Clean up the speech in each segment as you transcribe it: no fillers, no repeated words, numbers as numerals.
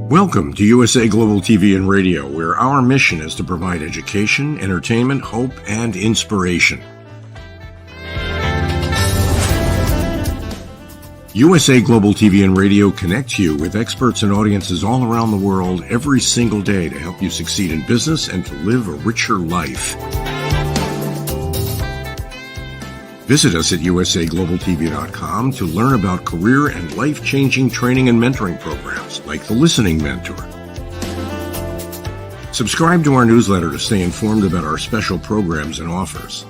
Welcome to USA Global TV and Radio, where our mission is to provide education, entertainment, hope, and inspiration. USA Global TV and Radio connects you with experts and audiences all around the world every single day to help you succeed in business and to live a richer life. Visit us at usaglobaltv.com to learn about career and life-changing training and mentoring programs like the Listening Mentor. Subscribe to our newsletter to stay informed about our special programs and offers.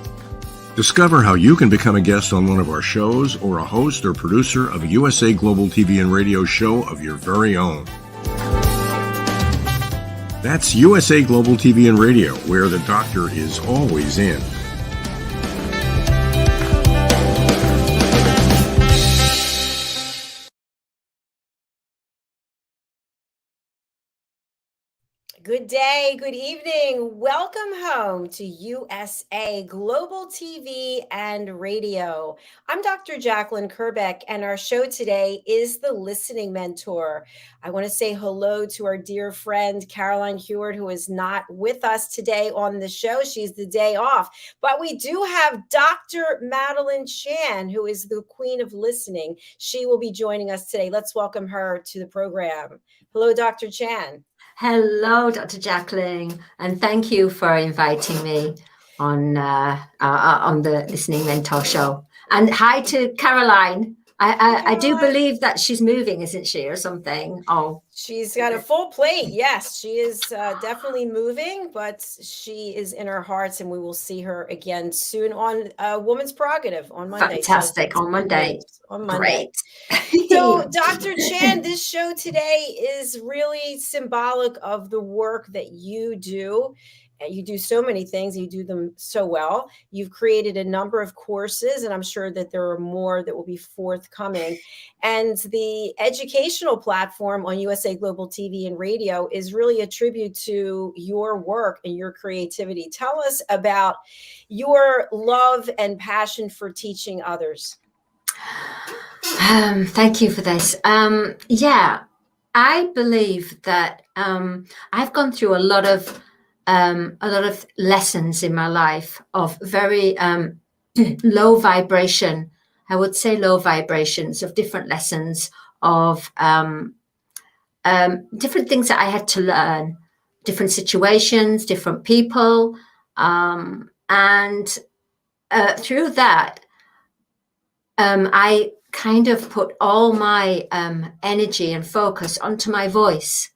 Discover how you can become a guest on one of our shows or a host or producer of a USA Global TV and Radio show of your very own. That's USA Global TV and Radio, where the doctor is always in. Good day, good evening. Welcome home to USA Global TV and Radio. I'm Dr. Jacalyn Kerbeck, and our show today is the Listening Mentor. I want to say hello to our dear friend, Caroline Heward, who is not with us today on the show. She's the day off. But we do have Dr. Madalene Chan, who is the queen of listening. She will be joining us today. Let's welcome her to the program. Hello, Dr. Chan. Hello, Dr. Jacalyn, and thank you for inviting me on the Listening Mentor show. And hi to Caroline. I do believe that she's moving, isn't she, or something? Oh, she's got a full plate. Yes, she is definitely moving, but she is in our hearts, and we will see her again soon on Woman's Prerogative on Monday. Fantastic. So on Monday. Great. So, Dr. Chan, this show today is really symbolic of the work that you do. You do so many things. You do them so well. You've created a number of courses, and I'm sure that there are more that will be forthcoming. And the educational platform on USA Global TV and Radio is really a tribute to your work and your creativity. Tell us about your love and passion for teaching others. Thank you for this. I believe that I've gone through a lot of lessons in my life of very low vibration. I would say low vibrations of different lessons of different things that I had to learn, different situations, different people, and through that, I kind of put all my energy and focus onto my voice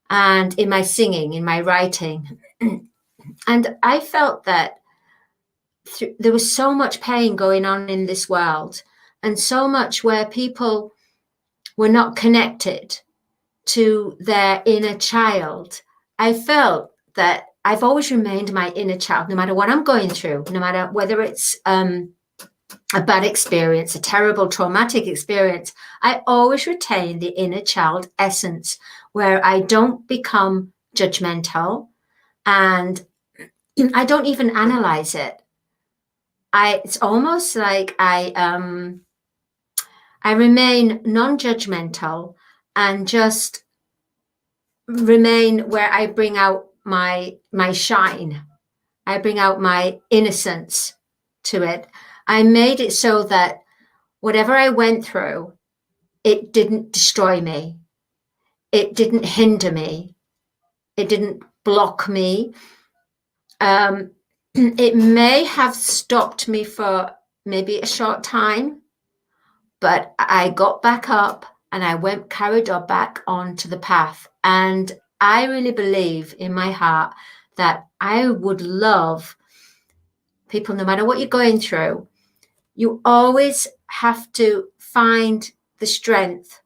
and in my singing, in my writing. And I felt that there was so much pain going on in this world, and so much where people were not connected to their inner child. I felt that I've always remained my inner child, no matter what I'm going through, no matter whether it's a bad experience, a terrible traumatic experience. I always retain the inner child essence, where I don't become judgmental and I don't even analyze it. It's almost like I remain non-judgmental and just remain where I bring out my shine. I bring out my innocence to it. I made it so that whatever I went through, it didn't destroy me. It didn't hinder me. It didn't block me. It may have stopped me for maybe a short time, but I got back up and I carried on back onto the path. And I really believe in my heart that I would love people, no matter what you're going through, you always have to find the strength.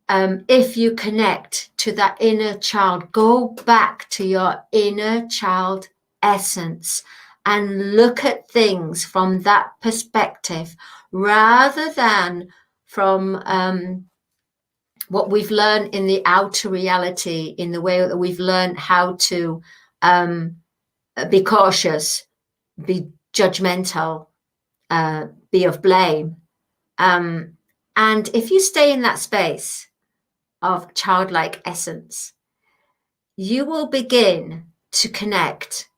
If you connect to that inner child, go back to your inner child essence and look at things from that perspective, rather than from what we've learned in the outer reality, in the way that we've learned how to be cautious, be judgmental, be of blame. And if you stay in that space, of childlike essence, you will begin to connect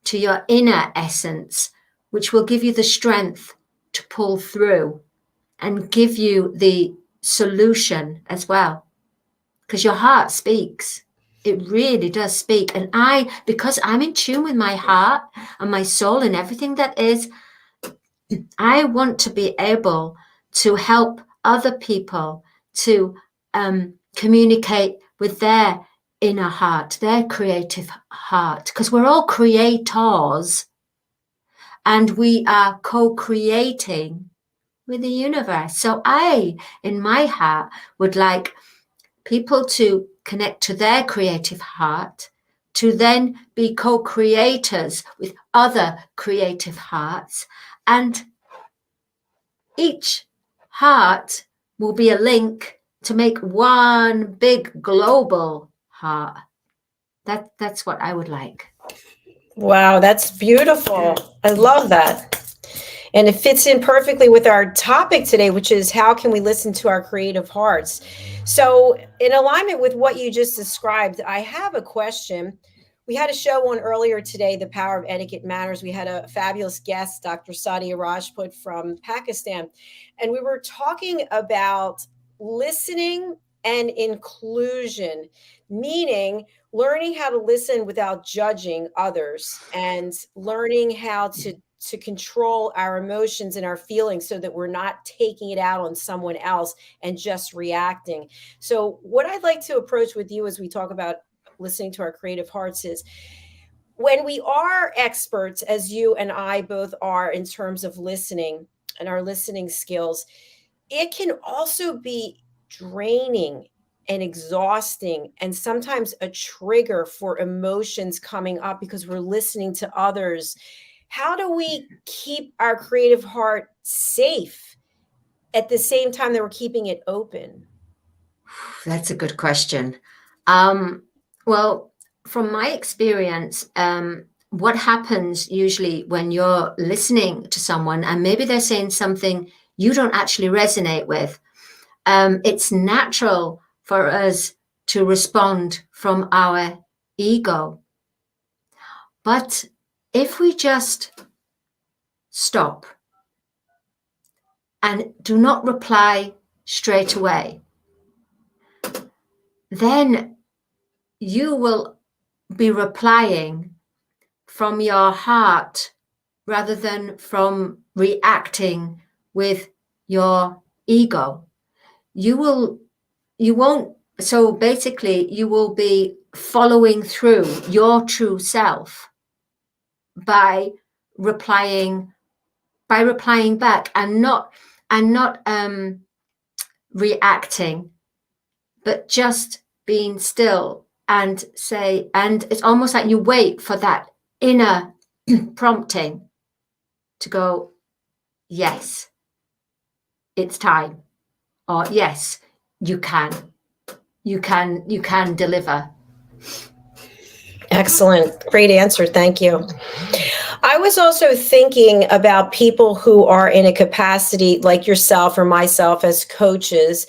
to your inner essence, which will give you the strength to pull through and give you the solution as well. Because your heart speaks. It really does speak. And because I'm in tune with my heart and my soul and everything that is, I want to be able to help other people to communicate with their inner heart, their creative heart, because we're all creators and we are co-creating with the universe. So I, in my heart, would like people to connect to their creative heart, to then be co-creators with other creative hearts, and each heart will be a link to make one big global heart. That's what I would like. Wow, that's beautiful. I love that. And it fits in perfectly with our topic today, which is how can we listen to our creative hearts? So, in alignment with what you just described, I have a question. We had a show on earlier today, The Power of Etiquette Matters. We had a fabulous guest, Dr. Sadia Rajput from Pakistan. And we were talking about listening and inclusion, meaning learning how to listen without judging others and learning how to control our emotions and our feelings so that we're not taking it out on someone else and just reacting. So what I'd like to approach with you as we talk about listening to our creative hearts is when we are experts, as you and I both are in terms of listening and our listening skills, it can also be draining and exhausting and sometimes a trigger for emotions coming up because we're listening to others. How do we keep our creative heart safe at the same time that we're keeping it open? That's a good question. Well, from my experience, what happens usually when you're listening to someone and maybe they're saying something you don't actually resonate with, it's natural for us to respond from our ego. But if we just stop and do not reply straight away, then you will be replying from your heart rather than from reacting with your ego. So basically you will be following through your true self by replying back and not reacting, but just being still and it's almost like you wait for that inner prompting to go, yes, it's time, or yes, you can deliver. Excellent. Great answer. Thank you. I was also thinking about people who are in a capacity like yourself or myself as coaches,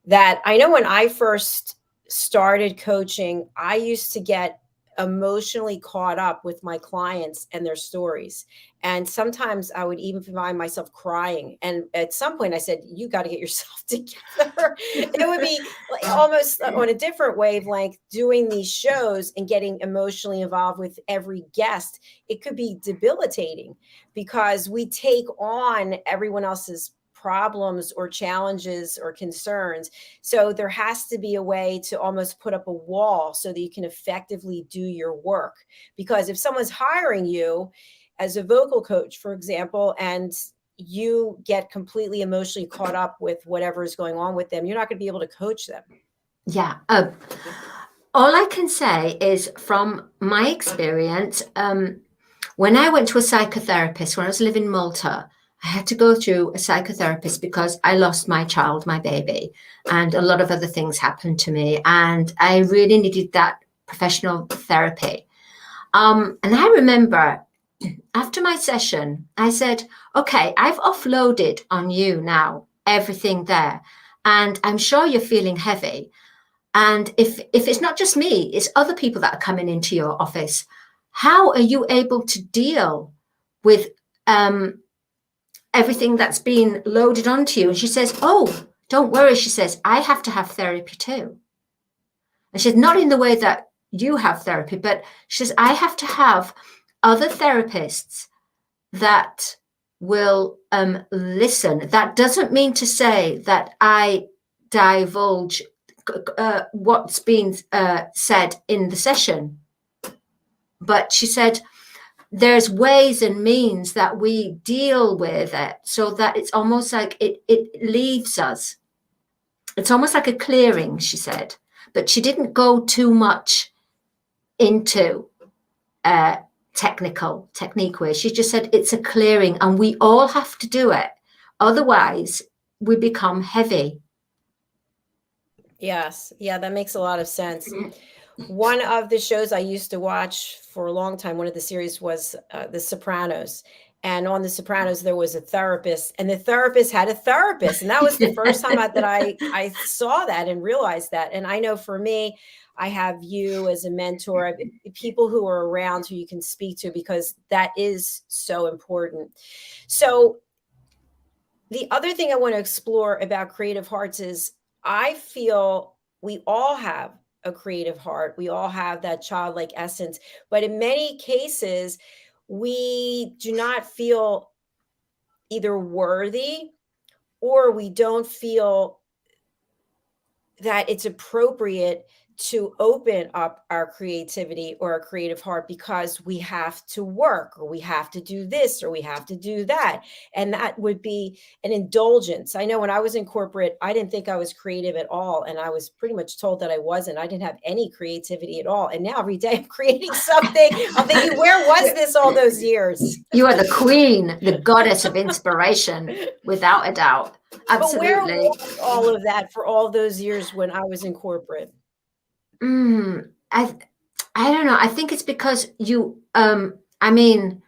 that I know when I first started coaching, I used to get emotionally caught up with my clients and their stories. And sometimes I would even find myself crying. And at some point I said, you got to get yourself together. It would be like almost on a different wavelength doing these shows and getting emotionally involved with every guest. It could be debilitating because we take on everyone else's problems or challenges or concerns. So there has to be a way to almost put up a wall so that you can effectively do your work. Because if someone's hiring you as a vocal coach, for example, and you get completely emotionally caught up with whatever is going on with them, you're not going to be able to coach them. Yeah. All I can say is from my experience, when I went to a psychotherapist, when I was living in Malta, I had to go through a psychotherapist because I lost my child, my baby, and a lot of other things happened to me. And I really needed that professional therapy. And I remember after my session, I said, okay, I've offloaded on you now, everything there. And I'm sure you're feeling heavy. And if it's not just me, it's other people that are coming into your office, how are you able to deal with everything that's been loaded onto you? And she says, oh, don't worry. She says, I have to have therapy too. And she says, not in the way that you have therapy, but she says, I have to have other therapists that will listen. That doesn't mean to say that I divulge what's been said in the session. But she said, there's ways and means that we deal with it so that it's almost like it leaves us. It's almost like a clearing, she said. But she didn't go too much into technique way. She just said it's a clearing and we all have to do it. Otherwise, we become heavy. Yes. Yeah, that makes a lot of sense. One of the shows I used to watch for a long time, one of the series was The Sopranos. And on The Sopranos, there was a therapist, and the therapist had a therapist. And that was the first time that I saw that and realized that. And I know for me, I have you as a mentor, people who are around who you can speak to, because that is so important. So the other thing I want to explore about Creative Hearts is I feel we all have a creative heart. We all have that childlike essence. But in many cases, we do not feel either worthy, or we don't feel that it's appropriate to open up our creativity or our creative heart because we have to work, or we have to do this, or we have to do that. And that would be an indulgence. I know when I was in corporate, I didn't think I was creative at all. And I was pretty much told that I wasn't. I didn't have any creativity at all. And now every day I'm creating something. I'm thinking, where was this all those years? You are the queen, the goddess of inspiration, without a doubt. Absolutely. But where was all of that for all those years when I was in corporate? I don't know. I think it's because you, I mean,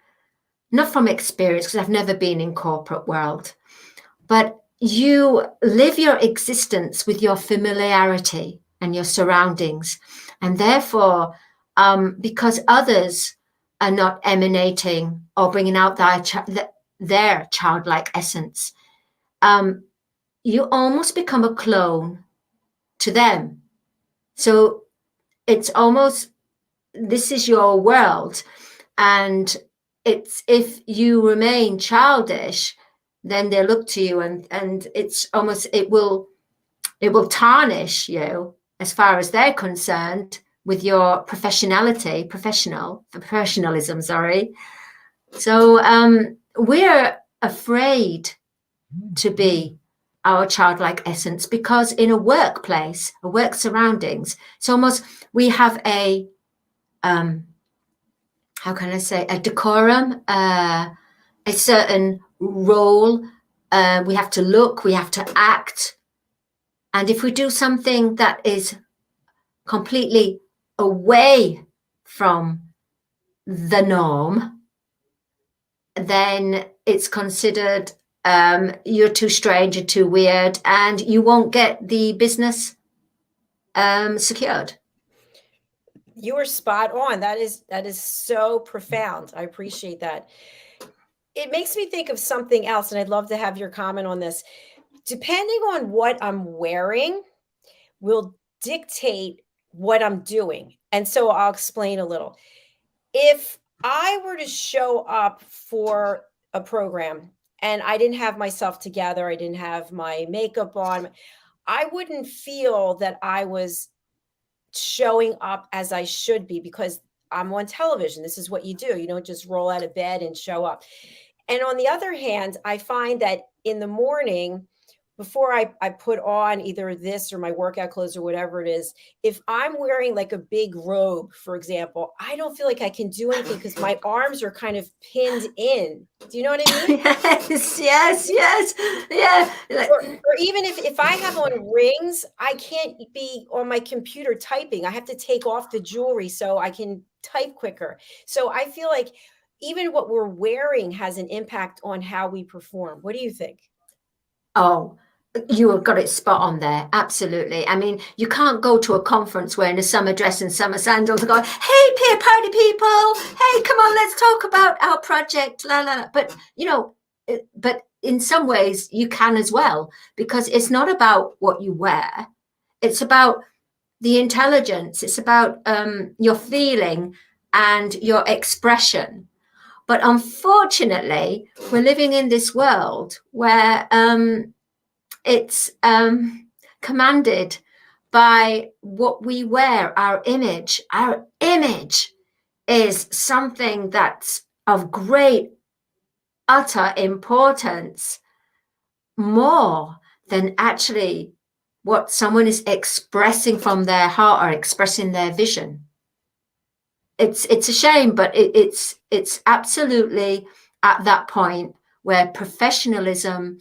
not from experience, because I've never been in corporate world, but you live your existence with your familiarity and your surroundings. And therefore, because others are not emanating or bringing out their childlike essence, you almost become a clone to them. So it's almost, this is your world. And it's, if you remain childish, then they look to you and it's almost, it will tarnish you as far as they're concerned with your professionalism, sorry. So we're afraid to be our childlike essence, because in a workplace, a work surroundings, it's almost, we have a how can I say, a decorum, a certain role. We have to look, we have to act, and if we do something that is completely away from the norm, then it's considered you're too strange, you're too weird, and you won't get the business secured. You are spot on. That is so profound. I appreciate that. It makes me think of something else, and I'd love to have your comment on this. Depending on what I'm wearing will dictate what I'm doing. And so I'll explain a little. If I were to show up for a program and I didn't have myself together, I didn't have my makeup on, I wouldn't feel that I was showing up as I should be, because I'm on television. This is what you do. You don't just roll out of bed and show up. And on the other hand, I find that in the morning, before I put on either this or my workout clothes or whatever it is, if I'm wearing like a big robe, for example, I don't feel like I can do anything because my arms are kind of pinned in. Do you know what I mean? Yes, yeah. Or even if I have on rings, I can't be on my computer typing. I have to take off the jewelry so I can type quicker. So I feel like even what we're wearing has an impact on how we perform. What do you think? Oh, You have got it spot on there. Absolutely. I mean, you can't go to a conference wearing a summer dress and summer sandals and go, hey, peer party people, hey, come on, let's talk about our project, la, la, la. But, but in some ways you can as well, because it's not about what you wear. It's about the intelligence. It's about your feeling and your expression. But unfortunately, we're living in this world where it's commanded by what we wear, our image. Our image is something that's of great, utter importance, more than actually what someone is expressing from their heart or expressing their vision. It's a shame, but it's absolutely at that point where professionalism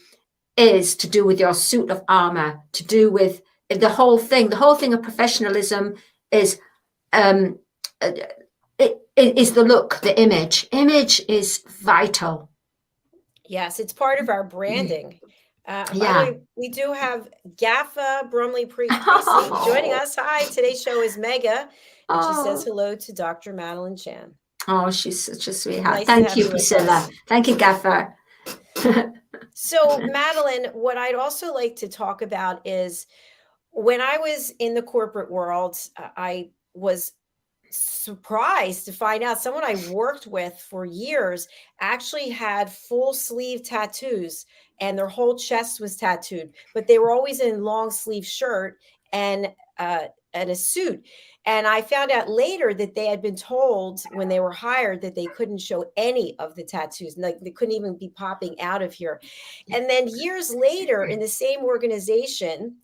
is to do with your suit of armor, to do with the whole thing. The whole thing of professionalism is it is the look, the image. Image is vital. Yes, it's part of our branding. By the Yeah. way, we do have Gaffa Brumley Priestley joining us. Hi, today's show is Mega, and she says hello to Dr. Madalene Chan. Oh, she's such a sweetheart. Nice Thank you, Priscilla. Thank you, Gaffer. So, Madalene, what I'd also like to talk about is when I was in the corporate world, I was surprised to find out someone I worked with for years actually had full sleeve tattoos and their whole chest was tattooed, but they were always in long sleeve shirt and a suit. And I found out later that they had been told when they were hired that they couldn't show any of the tattoos, like they couldn't even be popping out of here. And then years later in the same organization,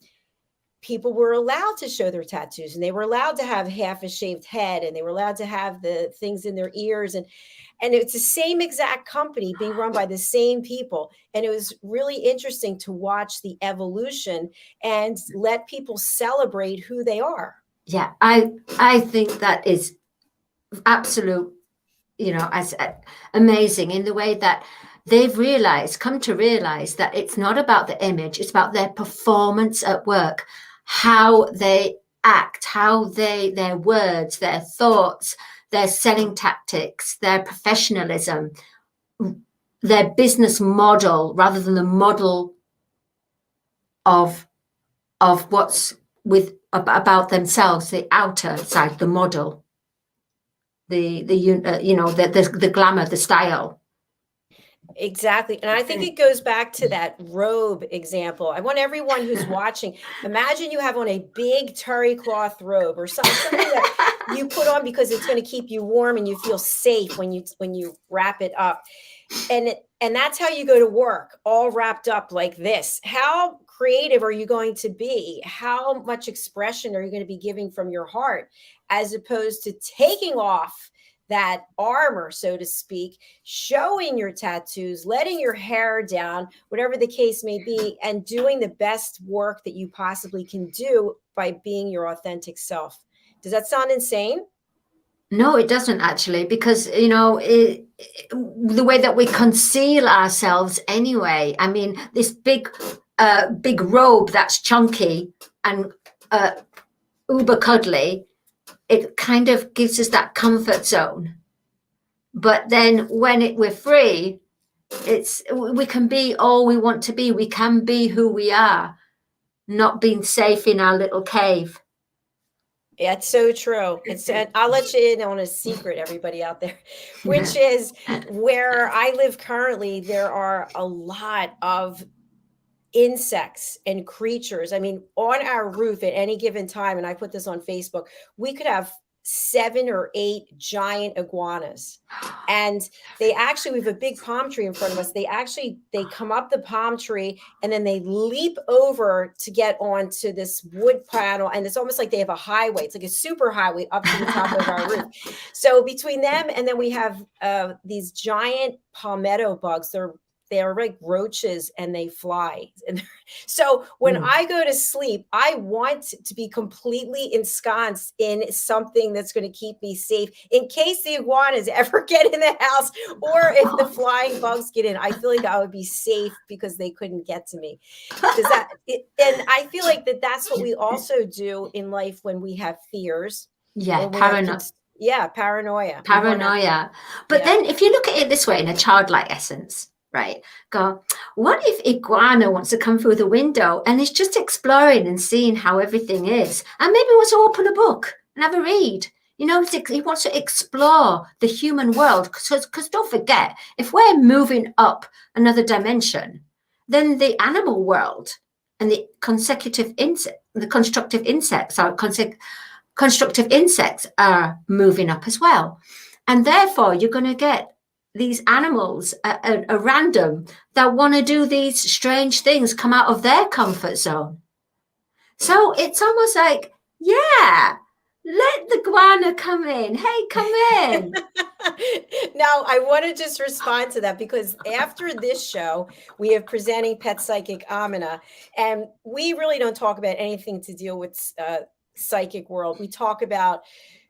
people were allowed to show their tattoos and they were allowed to have half a shaved head and they were allowed to have the things in their ears. And it's the same exact company being run by the same people. And it was really interesting to watch the evolution and let people celebrate who they are. Yeah, I think that is absolute, as amazing in the way that they've come to realize that it's not about the image, it's about their performance at work, how they act, how their words, their thoughts, their selling tactics, their professionalism, their business model, rather than the model of what's about themselves, the outer side, the model, the glamour, the style. Exactly. And I think it goes back to that robe example. I want everyone who's watching, imagine you have on a big terry cloth robe or something that you put on because it's going to keep you warm and you feel safe when you wrap it up. And that's how you go to work, all wrapped up like this. How creative are you going to be? How much expression are you going to be giving from your heart, as opposed to taking off that armor, so to speak, showing your tattoos, letting your hair down, whatever the case may be, and doing the best work that you possibly can do by being your authentic self. Does that sound insane? No, it doesn't actually, because, the way that we conceal ourselves anyway. I mean, this big robe that's chunky and uber cuddly, it kind of gives us comfort zone. But then when we're free, we can be all we want to be. We can be who we are, not being safe in our little cave. Yeah, it's so true. I'll let you in on a secret, everybody out there, which is where I live currently. There are a lot of insects and creatures. I mean, on our roof at any given time, and I put this on Facebook, we could have 7 or 8 giant iguanas. And we have a big palm tree in front of us. They come up the palm tree and then they leap over to get onto this wood panel. And it's almost like they have a highway. It's like a super highway up to the top of our roof. So between them, and then we have these giant palmetto bugs. they're like roaches and they fly. And so when I go to sleep, I want to be completely ensconced in something that's going to keep me safe in case the iguanas ever get in the house, or if the flying bugs get in. I feel like I would be safe because they couldn't get to me. And I feel like that's what we also do in life when we have fears. Yeah, paranoia. Paranoia. But then if you look at it this way, in a childlike essence, right? Go, what if iguana wants to come through the window and is just exploring and seeing how everything is, and maybe wants to open a book and have a read? You know, he wants to explore the human world. Because don't forget, if we're moving up another dimension, then the animal world and the constructive insects are moving up as well. And therefore, you're going to get these animals at random that want to do these strange things, come out of their comfort zone. So it's almost like, yeah, let the iguana come in. Hey, come in. Now, I want to just respond to that, because after this show, we have presenting pet psychic Amina, and we really don't talk about anything to deal with psychic world. We talk about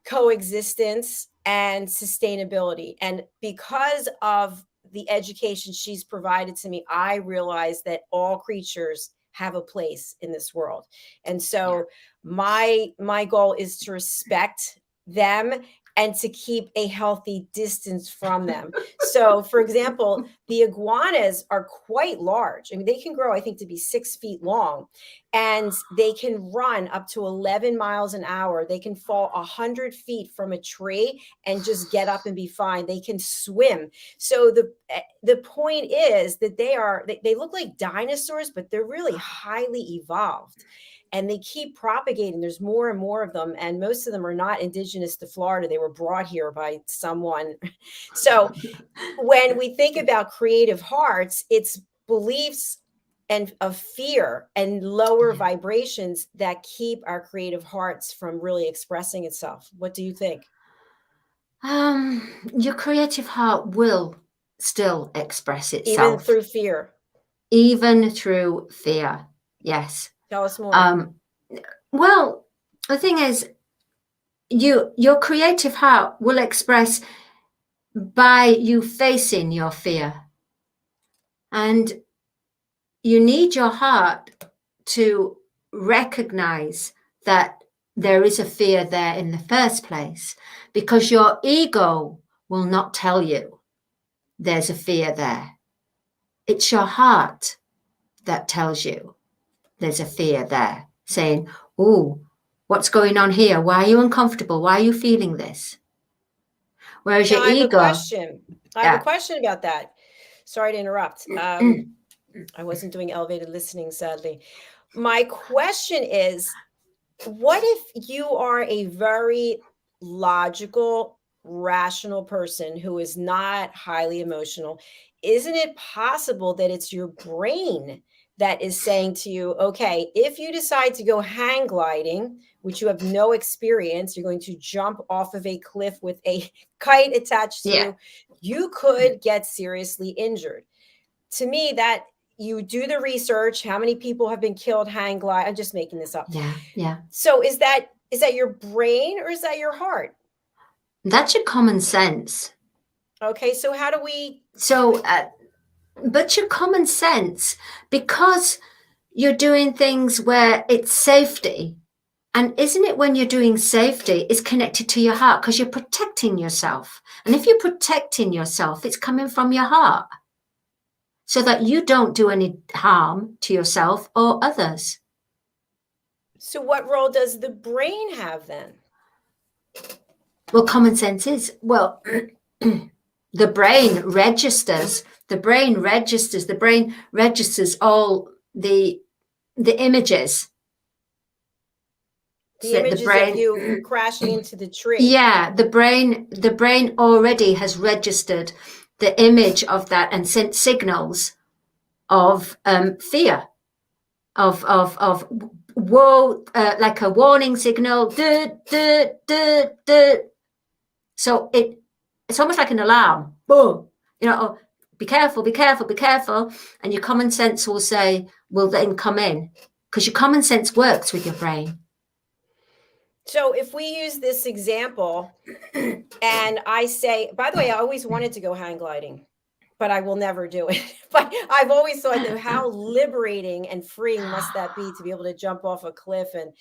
coexistence and sustainability. And because of the education she's provided to me, I realized that all creatures have a place in this world. And so my goal is to respect them and to keep a healthy distance from them. So, for example, the iguanas are quite large. I mean, they can grow, I think, to be 6 feet long, and they can run up to 11 miles an hour. They can fall 100 feet from a tree and just get up and be fine. They can swim. So the point is that they look like dinosaurs, but they're really highly evolved. And they keep propagating. There's more and more of them. And most of them are not indigenous to Florida. They were brought here by someone. So when we think about creative hearts, it's beliefs and of fear and lower vibrations that keep our creative hearts from really expressing itself. What do you think? Your creative heart will still express itself. Even through fear. Even through fear. Yes. Tell us more. Well, the thing is, your creative heart will express by you facing your fear. And you need your heart to recognize that there is a fear there in the first place, because your ego will not tell you there's a fear there. It's your heart that tells you there's a fear there, saying, oh, what's going on here? Why are you uncomfortable? Why are you feeling this? Whereas your ego... I have a question about that. Sorry to interrupt. I wasn't doing elevated listening, sadly. My question is, what if you are a very logical, rational person who is not highly emotional? Isn't it possible that it's your brain that is saying to you, okay, if you decide to go hang gliding, which you have no experience, you're going to jump off of a cliff with a kite attached to you could get seriously injured. To me, that you do the research, how many people have been killed hang glide? I'm just making this up. Yeah. So is that your brain or is that your heart? That's your common sense. Okay, so how do we... But your common sense, because you're doing things where it's safety. And isn't it when you're doing safety, it's connected to your heart because you're protecting yourself. And if you're protecting yourself, it's coming from your heart so that you don't do any harm to yourself or others. So what role does the brain have then? Well, common sense is, the brain registers all the images. The images of you crashing into the tree. Yeah, the brain already has registered the image of that and sent signals of fear, of whoa, like a warning signal. So it's almost like an alarm. Boom, be careful, be careful, be careful. And your common sense will then come in, because your common sense works with your brain. So if we use this example and I say, by the way, I always wanted to go hang gliding, but I will never do it. But I've always thought that how liberating and freeing must that be to be able to jump off a cliff and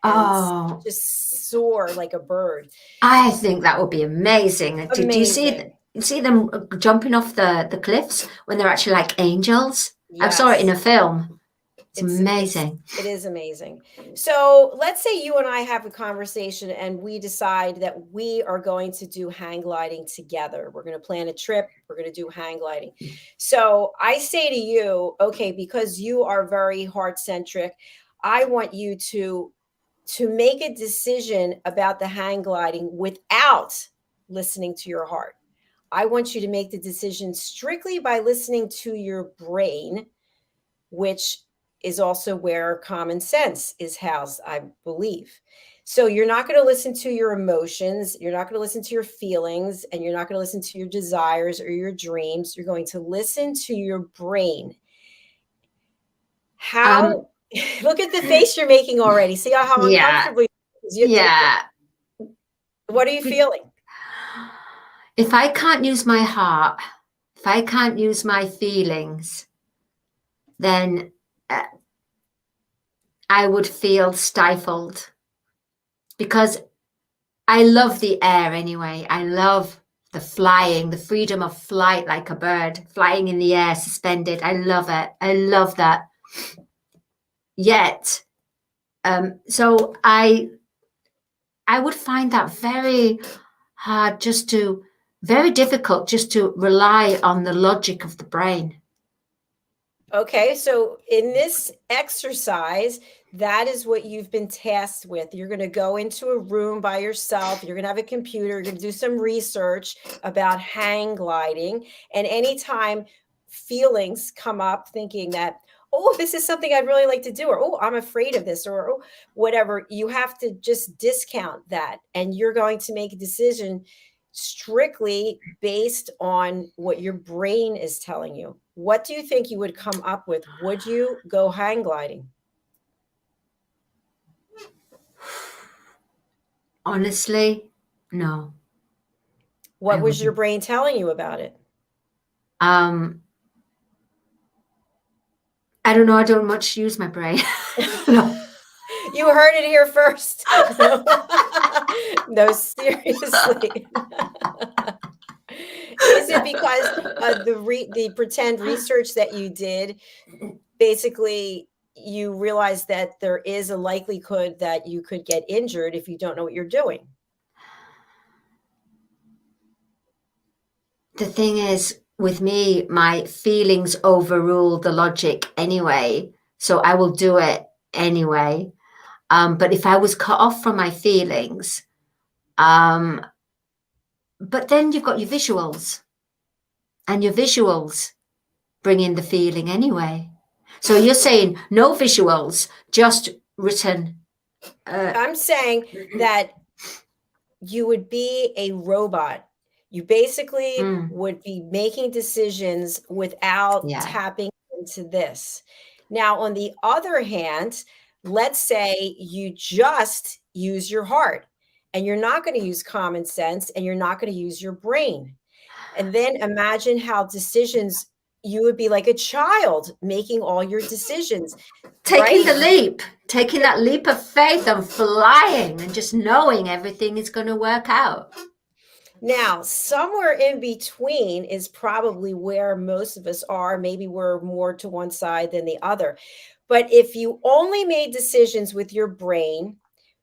Oh, just soar like a bird. I think that would be amazing. Do you see them jumping off the cliffs when they're actually like angels? Yes. I saw it in a film. It's amazing. It is amazing. So let's say you and I have a conversation and we decide that we are going to do hang gliding together. We're going to plan a trip. We're going to do hang gliding. So I say to you, okay, because you are very heart-centric, I want you to make a decision about the hang gliding without listening to your heart. I want you to make the decision strictly by listening to your brain, which is also where common sense is housed, I believe. So you're not going to listen to your emotions. You're not going to listen to your feelings, and you're not going to listen to your desires or your dreams. You're going to listen to your brain. How, look at the face you're making already. See how uncomfortable you are. Yeah. What are you feeling? If I can't use my heart, if I can't use my feelings, then I would feel stifled, because I love the air anyway. I love the flying, the freedom of flight, like a bird flying in the air, suspended. I love it. I love that. Yet, so I would find that very hard, very difficult just to rely on the logic of the brain. Okay, so in this exercise, that is what you've been tasked with. You're going to go into a room by yourself. You're going to have a computer. You're going to do some research about hang gliding. And anytime feelings come up thinking that, oh, this is something I'd really like to do, or, oh, I'm afraid of this, or oh, whatever, you have to just discount that. And you're going to make a decision strictly based on what your brain is telling you. What do you think you would come up with? Would you go hang gliding? Honestly, no. What was your brain telling you about it? I don't know. I don't much use my brain. No. You heard it here first. No, seriously. Is it because the pretend research that you did, basically you realized that there is a likelihood that you could get injured if you don't know what you're doing? The thing is, with me, my feelings overrule the logic anyway, so I will do it anyway. But if I was cut off from my feelings, but then you've got your visuals, and your visuals bring in the feeling anyway. So you're saying no visuals, just written. I'm saying that you would be a robot. You basically would be making decisions without tapping into this. Now, on the other hand, let's say you just use your heart and you're not going to use common sense and you're not going to use your brain. And then imagine how decisions, you would be like a child making all your decisions. Taking the leap, taking that leap of faith and flying and just knowing everything is going to work out. Now, somewhere in between is probably where most of us are. Maybe we're more to one side than the other. But if you only made decisions with your brain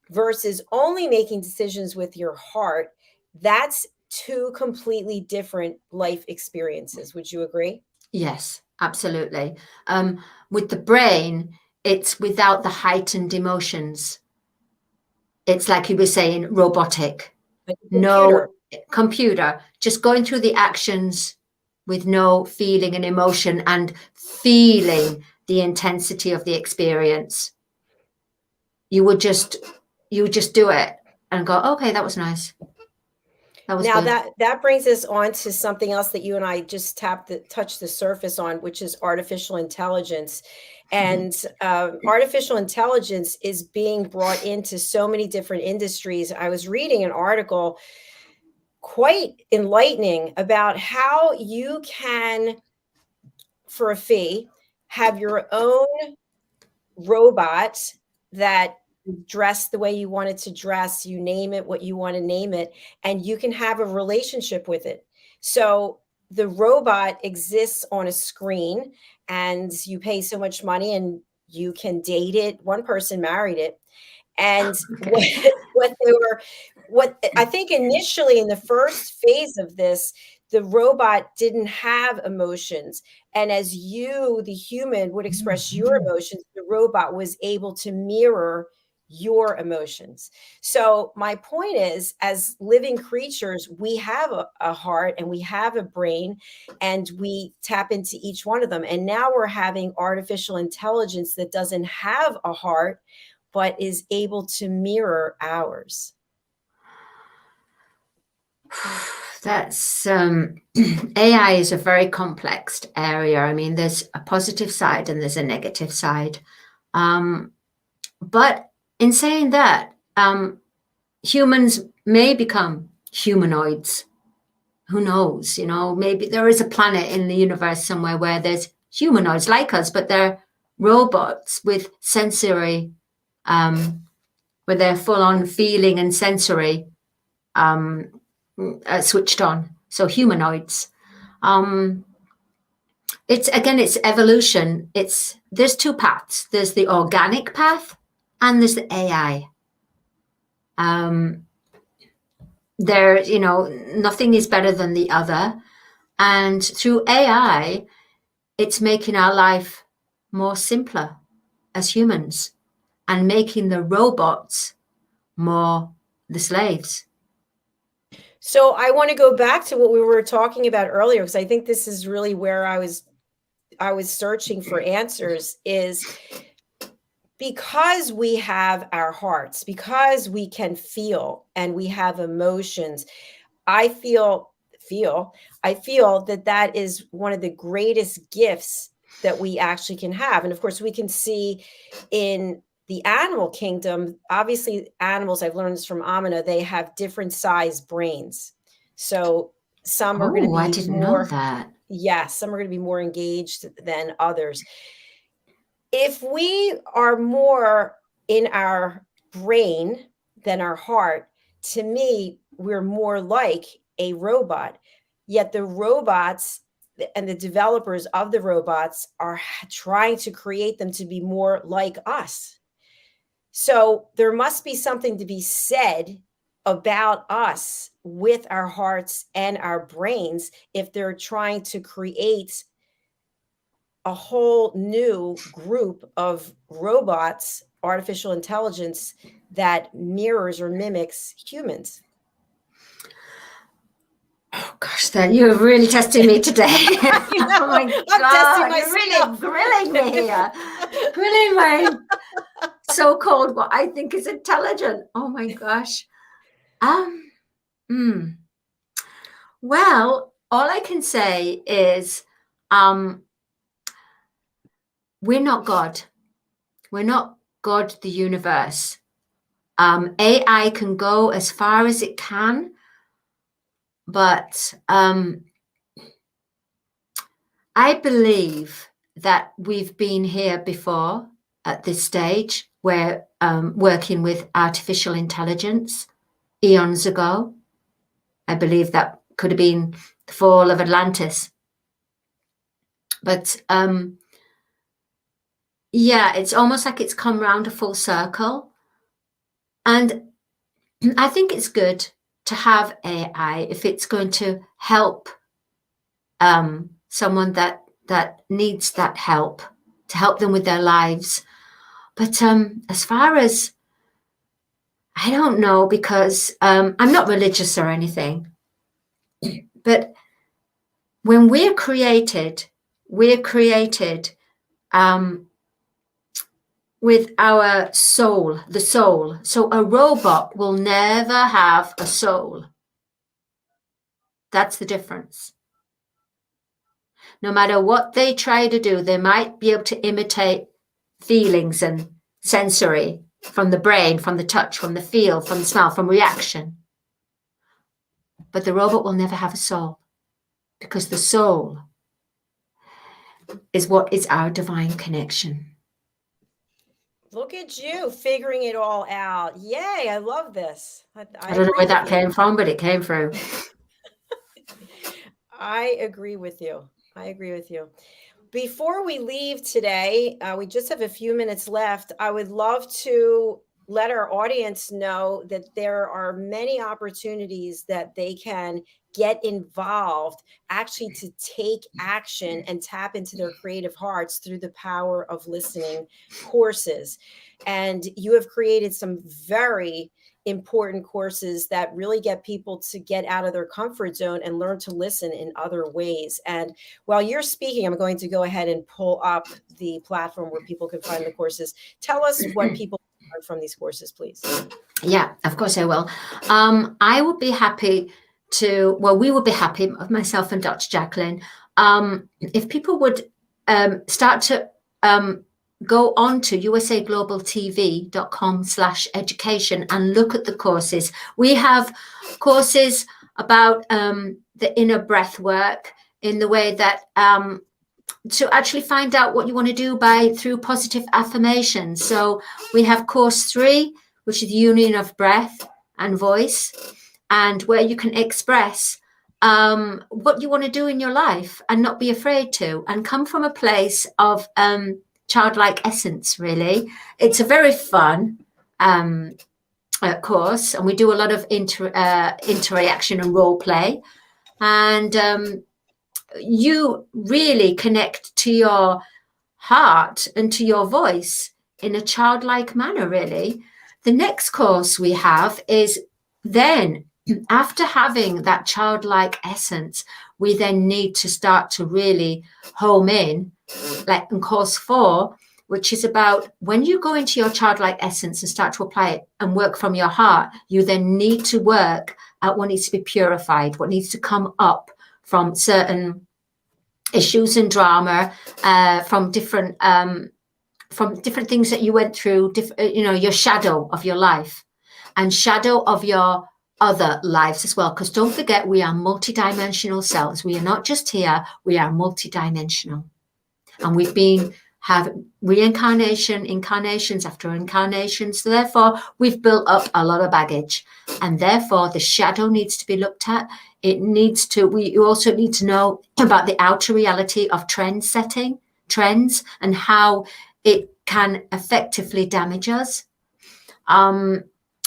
versus only making decisions with your heart, that's two completely different life experiences. Would you agree? Yes, absolutely. With the brain, it's without the heightened emotions. It's like you were saying, robotic. No computer, just going through the actions with no feeling and emotion and feeling the intensity of the experience. You would just do it and go, okay, that was nice. That was Now good. that brings us on to something else that you and I just touched the surface on, which is artificial intelligence. And artificial intelligence is being brought into so many different industries. I was reading an article quite enlightening about how you can, for a fee, have your own robot that dress the way you want it to dress, you name it what you want to name it, and you can have a relationship with it. So the robot exists on a screen and you pay so much money and you can date it. One person married it. And what Okay. what I think initially in the first phase of this, the robot didn't have emotions. And as you, the human, would express your emotions, the robot was able to mirror your emotions. So my point is, as living creatures, we have a heart and we have a brain and we tap into each one of them. And now we're having artificial intelligence that doesn't have a heart but is able to mirror ours. That's AI is a very complex area. I mean, there's a positive side and there's a negative side. But in saying that, humans may become humanoids. Who knows? Maybe there is a planet in the universe somewhere where there's humanoids like us, but they're robots with sensory, where they're full on feeling and sensory switched on. So humanoids. It's evolution. There's two paths. There's the organic path and there's the AI. Nothing is better than the other. And through AI, it's making our life more simpler as humans and making the robots more the slaves. So I want to go back to what we were talking about earlier, because I think this is really where I was searching for answers, is because we have our hearts, because we can feel and we have emotions. I feel that is one of the greatest gifts that we actually can have. And of course, we can see in the animal kingdom, obviously animals, I've learned this from Amina, they have different size brains. So some are going to be I didn't know that. Yes, some are going to be more engaged than others. If we are more in our brain than our heart, to me, we're more like a robot. Yet the robots and the developers of the robots are trying to create them to be more like us. So there must be something to be said about us with our hearts and our brains if they're trying to create a whole new group of robots, artificial intelligence that mirrors or mimics humans. Oh gosh, that you're really testing me today. Oh my God, you're really grilling me here. Grilling my so-called what I think is intelligent. Oh my gosh. Well, all I can say is we're not God. We're not God, the universe. AI can go as far as it can, but I believe that we've been here before at this stage. We're working with artificial intelligence eons ago. I believe that could have been the fall of Atlantis. But yeah, it's almost like it's come round a full circle. And I think it's good to have AI if it's going to help someone that needs that help, to help them with their lives. But as far as, I don't know, because I'm not religious or anything, but when we're created with our soul, the soul. So a robot will never have a soul. That's the difference. No matter what they try to do, they might be able to imitate feelings and sensory from the brain, from the touch, from the feel, from the smell, from reaction. But the robot will never have a soul, because the soul is what is our divine connection. Look at you figuring it all out. Yay, I love this. I don't know where that came from, but it came through. I agree with you. Before we leave today, we just have a few minutes left. I would love to let our audience know that there are many opportunities that they can get involved, actually to take action and tap into their creative hearts through the power of listening courses. And you have created some very important courses that really get people to get out of their comfort zone and learn to listen in other ways. And while you're speaking, I'm going to go ahead and pull up the platform where people can find the courses. Tell us what people learn from these courses, please. Yeah, of course I will. I would be happy to, well, we would be happy, myself and Dr. Jacalyn, if people would start to go on to usaglobaltv.com/education and look at the courses. We have courses about the inner breath work in the way that to actually find out what you want to do through positive affirmations. So we have course 3, which is the union of breath and voice, and where you can express what you want to do in your life and not be afraid to, and come from a place of childlike essence, really. It's a very fun course, and we do a lot of interaction and role play, and you really connect to your heart and to your voice in a childlike manner, really. The next course we have is then, after having that childlike essence, we then need to start to really home in, like in course 4, which is about when you go into your childlike essence and start to apply it and work from your heart, you then need to work at what needs to be purified, what needs to come up from certain issues and drama, from different things that you went through, your shadow of your life and shadow of your other lives as well. Because don't forget, we are multidimensional selves. We are not just here, we are multidimensional. And we've been have reincarnation, incarnations after incarnations. So therefore, we've built up a lot of baggage. And therefore, the shadow needs to be looked at. We also need to know about the outer reality of trends, and how it can effectively damage us.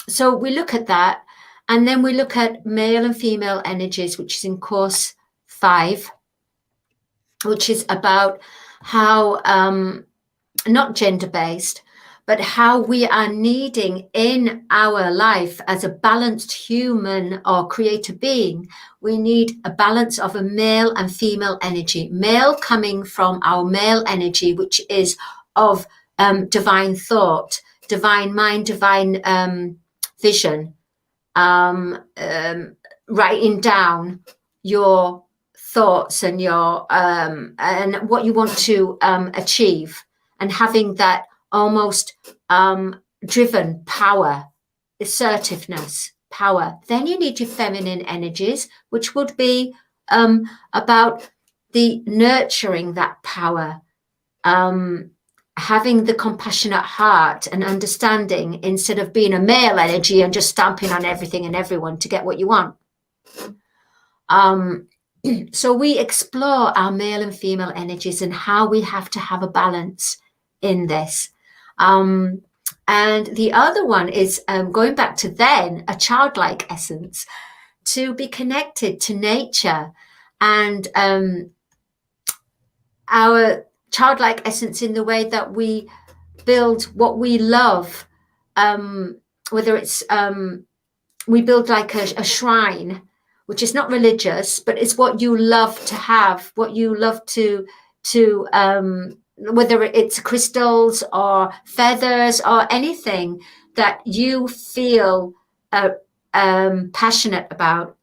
So we look at that. And then we look at male and female energies, which is in course 5, which is about how, not gender-based, but how we are needing in our life as a balanced human or creator being, we need a balance of a male and female energy. Male coming from our male energy, which is of divine thought, divine mind, divine vision, writing down your thoughts and your and what you want to achieve, and having that almost driven power, assertiveness, power. Then you need your feminine energies, which would be about the nurturing that power, having the compassionate heart and understanding, instead of being a male energy and just stamping on everything and everyone to get what you want. So we explore our male and female energies and how we have to have a balance in this. And the other one is going back to then a childlike essence, to be connected to nature and our childlike essence in the way that we build what we love, whether it's we build like a shrine, which is not religious, but it's what you love to have, what you love to whether it's crystals or feathers or anything that you feel passionate about.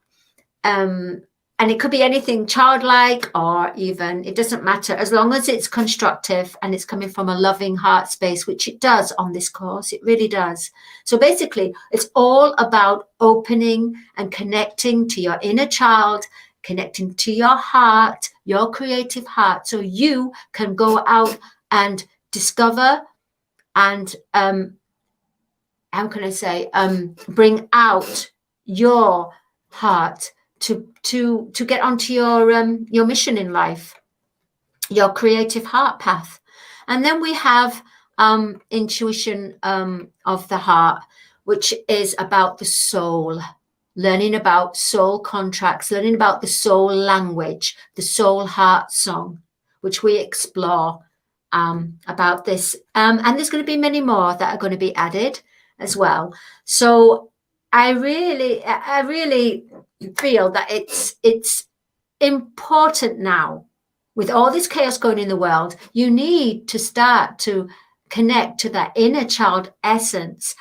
And it could be anything childlike, or even, it doesn't matter, as long as it's constructive and it's coming from a loving heart space, which it does on this course. It really does. So basically, it's all about opening and connecting to your inner child, connecting to your heart, your creative heart, so you can go out and discover and how can I say, bring out your heart to get onto your mission in life, your creative heart path. And then we have intuition of the heart, which is about the soul, learning about soul contracts, learning about the soul language, the soul heart song, which we explore about this. And there's going to be many more that are going to be added as well. So I really feel that it's important now, with all this chaos going in the world. You need to start to connect to that inner child essence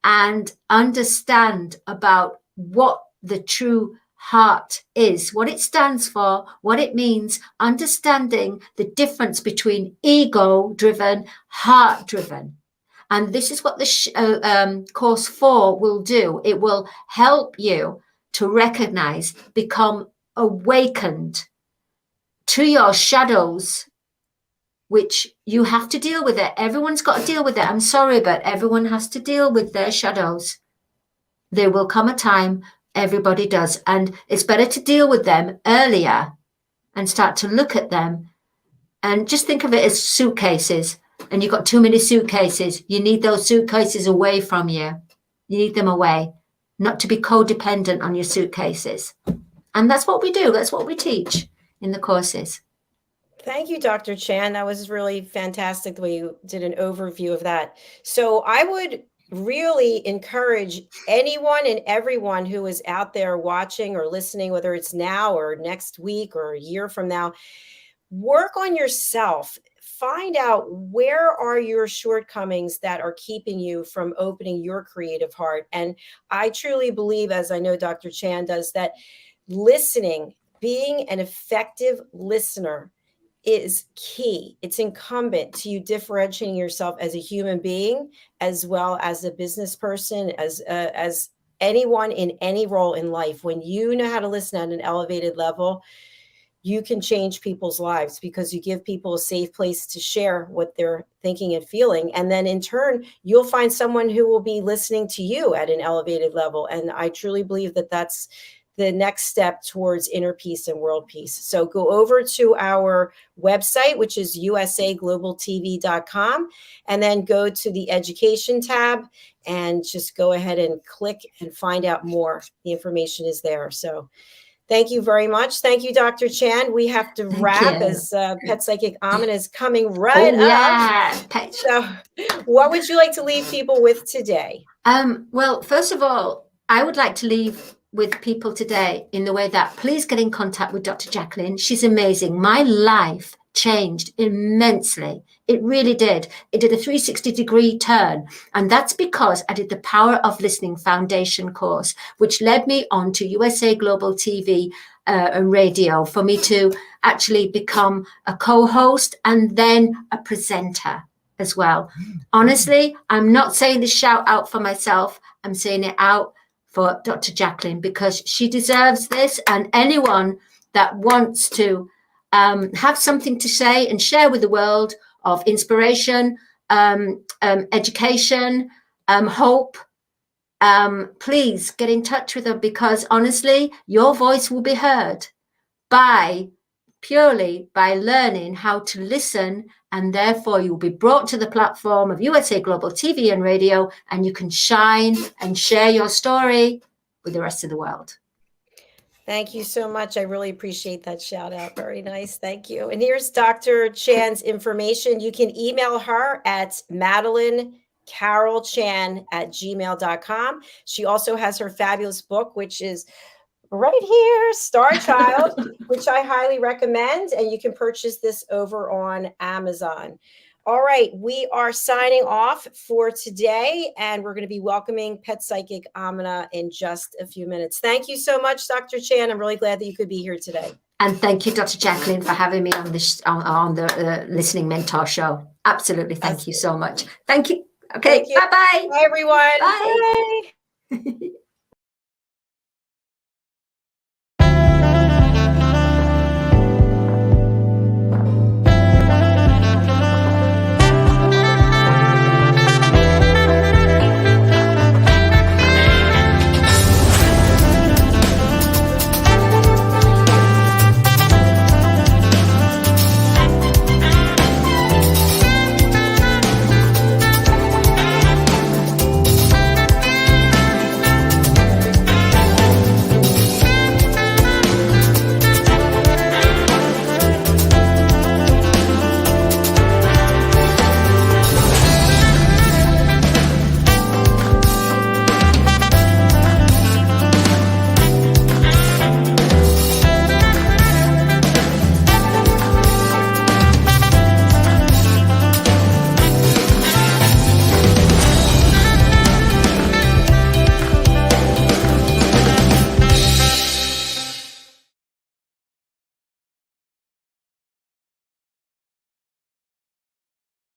and understand about what the true heart is, what it stands for, what it means, understanding the difference between ego-driven, heart-driven. And this is what the course 4 will do. It will help you to recognize, become awakened to your shadows, which you have to deal with it. Everyone's got to deal with it. I'm sorry, but everyone has to deal with their shadows. There will come a time, everybody does. And it's better to deal with them earlier and start to look at them. And just think of it as suitcases. And you've got too many suitcases. You need those suitcases away from you. You need them away, not to be codependent on your suitcases. And that's what we do. That's what we teach in the courses. Thank you, Dr. Chan. That was really fantastic the way you did an overview of that. So I would really encourage anyone and everyone who is out there watching or listening, whether it's now or next week or a year from now, work on yourself. Find out where are your shortcomings that are keeping you from opening your creative heart. And I truly believe, as I know Dr. Chan does, that listening, being an effective listener, is key. It's incumbent to you differentiating yourself as a human being, as well as a business person, as anyone in any role in life. When you know how to listen at an elevated level, you can change people's lives, because you give people a safe place to share what they're thinking and feeling. And then in turn, you'll find someone who will be listening to you at an elevated level. And I truly believe that that's the next step towards inner peace and world peace. So go over to our website, which is usaglobaltv.com, and then go to the education tab and just go ahead and click and find out more. The information is there. So thank you very much. Thank you, Dr. Chan. We have to wrap as Pet Psychic Amin is coming right up. So what would you like to leave people with today? Well, first of all, I would like to leave with people today in the way that please get in contact with Dr. Jacalyn. She's amazing. My life changed immensely. It really did. It did a 360-degree turn. And that's because I did the Power of Listening Foundation course, which led me on to USA Global TV and radio for me to actually become a co-host and then a presenter as well. Honestly, I'm not saying this shout out for myself. I'm saying it out for Dr. Jacalyn, because she deserves this. And anyone that wants to have something to say and share with the world of inspiration, education, hope, please get in touch with her, because honestly, your voice will be heard purely by learning how to listen, and therefore you'll be brought to the platform of USA Global TV and radio, and you can shine and share your story with the rest of the world. Thank you so much. I really appreciate that shout out. Very nice. Thank you. And here's Dr. Chan's information. You can email her at madalenecarolchan@gmail.com. She also has her fabulous book, which is right here, Star Child, which I highly recommend. And you can purchase this over on Amazon. All right, we are signing off for today, and we're going to be welcoming Pet Psychic Amina in just a few minutes. Thank you so much, Dr. Chan. I'm really glad that you could be here today. And thank you, Dr. Jacalyn, for having me on this on the Listening Mentor Show. Absolutely, thank you so much. Thank you. Okay, bye-bye. Bye, everyone. Bye. Bye.